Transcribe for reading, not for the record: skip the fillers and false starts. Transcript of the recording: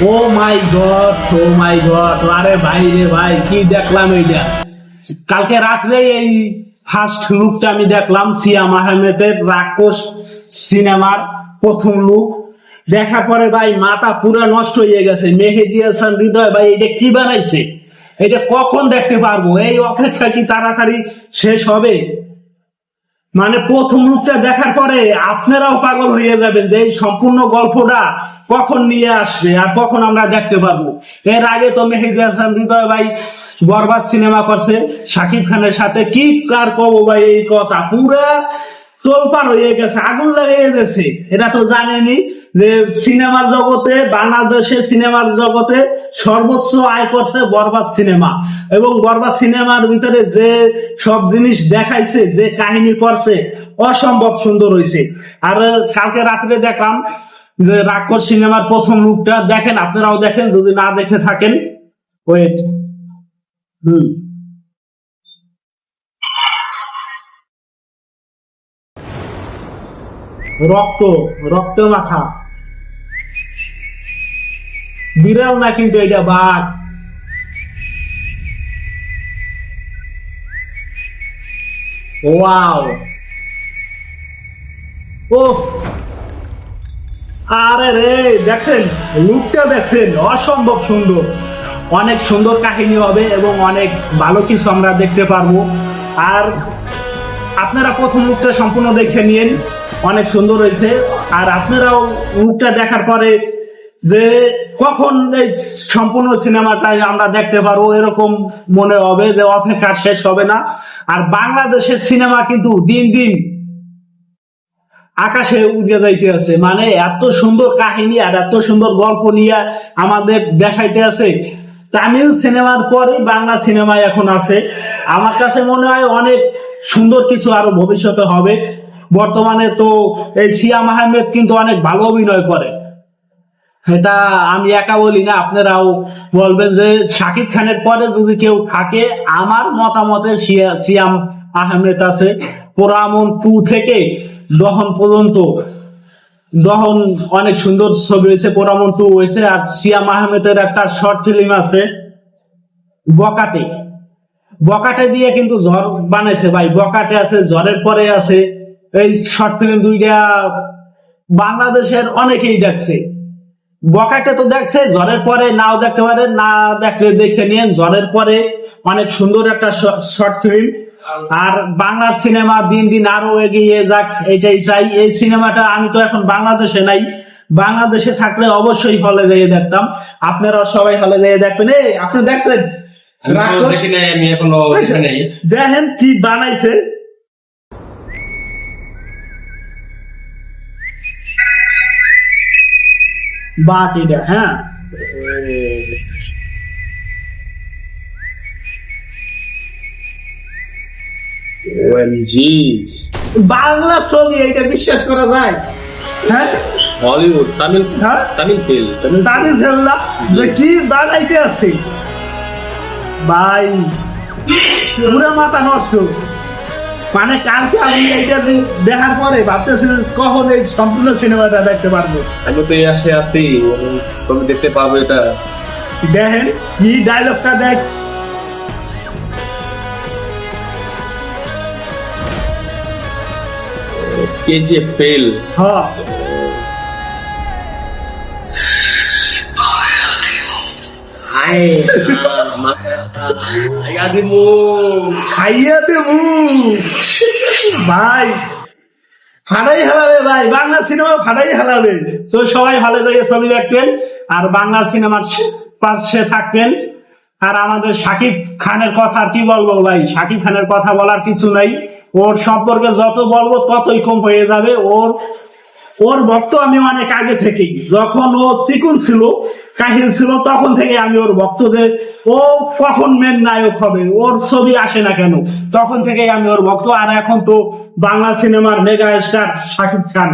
ও মাই god, ও মাই god, আরে ভাই রে ভাই, কি দেখলাম এইটা। কালকে রাত্রে এই ফার্স্ট লুকটা আমি দেখলাম সিয়াম আহমেদের রাক্ষস সিনেমার প্রথম লুক। দেখার পরে ভাই মাথা পুরো নষ্ট হয়ে গেছে। মেহেদী হাসান হৃদয় ভাই এটা কি বানাইছে, এটা কখন দেখতে পারবো? এই অপেক্ষা কি তাড়াতাড়ি শেষ হবে? মানে প্রথম লুকটা দেখার পরে আপনারাও পাগল হয়ে যাবেন যে এই সম্পূর্ণ গল্পটা কখন নিয়ে আসবে আর কখন আমরা দেখতে পাবো। এর আগে তো মেহেদী হাসান হৃদয় ভাই বরবাদ সিনেমা করছে শাকিব খানের সাথে, কি কার কব ভাই, এই কথা পুরা তোলপাড় হয়ে গেছে, আগুন লাগিয়ে গেছে। এটা তো জানেনি যে সিনেমার জগতে, বাংলাদেশের সিনেমার জগতে সর্বোচ্চ আয় করছে বরবাদ সিনেমা। এবং বরবাদ সিনেমার ভিতরে যে সব জিনিস দেখাইছে, যে কাহিনী করছে, অসম্ভব সুন্দর হয়েছে। আর কালকে রাত্রে দেখলাম যে রাক্ষস সিনেমার প্রথম লুকটা, দেখেন আপনারাও দেখেন যদি না দেখে থাকেন। ওয়েট, রক্ত, রক্ত মাখা বিড়াল না কিন্তু এটা বাঘ। ওয়াও, ও আরে রে, দেখছেন লুকটা, দেখছেন অসম্ভব সুন্দর। অনেক সুন্দর কাহিনী হবে এবং অনেক ভালো কিছু আমরা দেখতে পারবো। আর আপনারা প্রথম লুকটা সম্পূর্ণ দেখে নিন, অনেক সুন্দর হয়েছে। আর আপনারাও লুকটা দেখার পরে যে কখন এই সম্পূর্ণ সিনেমাটাই আমরা দেখতে পারবো এরকম মনে হবে যে অপেক্ষা শেষ হবে না। আর বাংলাদেশের সিনেমা কিন্তু দিন দিন আকাশে উড়ে যাইতে আছে, মানে এত সুন্দর কাহিনী আর এত সুন্দর গল্প নিয়ে আমাদের দেখাইতে আছে। তামিল সিনেমার পরে বাংলা সিনেমায় এখন আছে। আমার কাছে মনে হয় অনেক সুন্দর কিছু আরো ভবিষ্যতে হবে। বর্তমানে তো এই সিয়াম আহমেদ কিন্তু অনেক ভালো অভিনয় করে, এটা আমি একা বলি না, আপনারাও বলবেন যে শাকিব খানের পরে যদি কেউ থাকে, আমার মতামতে সিয়াম আহমেদ আছে। পোরামন 2 থেকে দহন পর্যন্ত, দহন অনেক সুন্দর ছবি হয়েছে, পোরামন 2 হয়েছে। আর সিয়াম আহমেদের একটা শর্ট ফিল্ম আছে বকাটে, বকাটে দিয়ে কিন্তু ঝড় বানাইছে ভাই। বকাটে আছে, ঝড়ের পরে আছে, এই শর্ট ফিল্ম দুইটা বাংলাদেশের অনেকেই দেখছে। বকাটে তো দেখছে, ঝড়ের পরে নাও দেখতে পারে, না দেখলে দেখে নিন। ঝড়ের পরে অনেক সুন্দর একটা শর্ট ফিল্ম। আর বাংলা সিনেমা দিন দিন আরো এগিয়ে যাক, এটাই চাই। এই সিনেমাটা আমি তো এখন বাংলাদেশে নাই, বাংলাদেশে থাকলে অবশ্যই হলে যেয়ে দেখতাম। আপনারা সবাই হলে যেয়ে দেখবেন। এই আপনি দেখছেন? আমি এখনো দেখেন কি বানাইছে। বাট এটা, হ্যাঁ, ওএমজি বাংলা ছবি, এটা বিশ্বাস করা যায়? হ্যাঁ, হলিউড, তামিল, হ্যাঁ, তামিল ফিল্ম, তামিল ফেললা যে কি বানাইতে আছে ভাই, পুরা মাথা নষ্ট। মানে কালকে আমি এইটা দেখার পরে ভাবতেছি কখন এই সম্পূর্ণ সিনেমাটা দেখতে পারবো। আমি তো এই আশে আছি তুমি দেখতে পাবো এটা। দেখেন কি ডায়লগটা, দেখ কেজিএফ ফেল। হ্যাঁ, খাইয়া দেবো ভাই, ফাটাই হালাবে ভাই, বাংলা সিনেমা ফাটাই হালাবে। তো সবাই ভালো জায়গায় ছবি দেখবেন আর বাংলা সিনেমার পাশে থাকবেন। আর আমাদের শাকিব খানের কথা আর কি বলবো ভাই, শাকিব খানের কথা বলার কিছু নাই। ওর সম্পর্কে যত বলবো ততই কম হয়ে যাবে। ওর ভক্ত আমি অনেক আগে থেকেই, যখন ও চিকুন ছিল, কাহিল ছিল, তখন থেকে আমি ওর ভক্ত। যে ও কখন মেন নায়ক হবে, ওর ছবি আসে না কেন, তখন থেকেই আমি ওর ভক্ত। আর এখন তো বাংলা সিনেমার মেগা স্টার শাকিব খান।